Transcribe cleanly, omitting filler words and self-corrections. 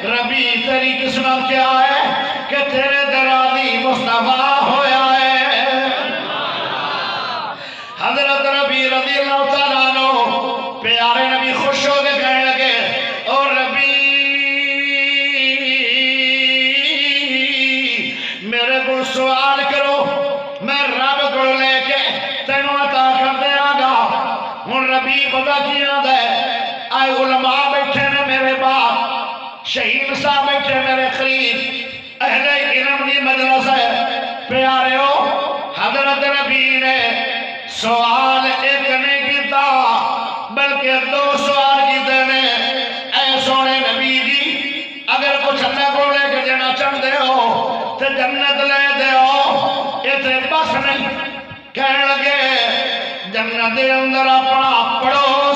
ربی تیری قسمت کیا ہے کہ تیرے درازی مصطفیٰ ہویا ہے۔ حضرت ربی رضی اللہ تعالیٰ عنہ پیارے نبی خوش ہو کے کہنے لگے اور ربی میرے کو سوال کرو میں رب کو لے کے تینوں عطا کر دیا گا۔ ہن ربی پتہ کیا دے آئے علماء بیٹھے نے میرے باپ شہید صاحب بیٹھے میرے قریب اہل علم دی مجلس ہے پیارے ہو۔ حضرت نبی نے سوال ایک نہیں کیتا بلکہ دو سوال کیتے نے اے سونے نبی جی اگر کچھ اللہ کو لے کے جانا چاہتے ہو تو جنت لے دے ہو یہ بس نہیں کہنے لگے جنت دے اندر اپنا پڑھو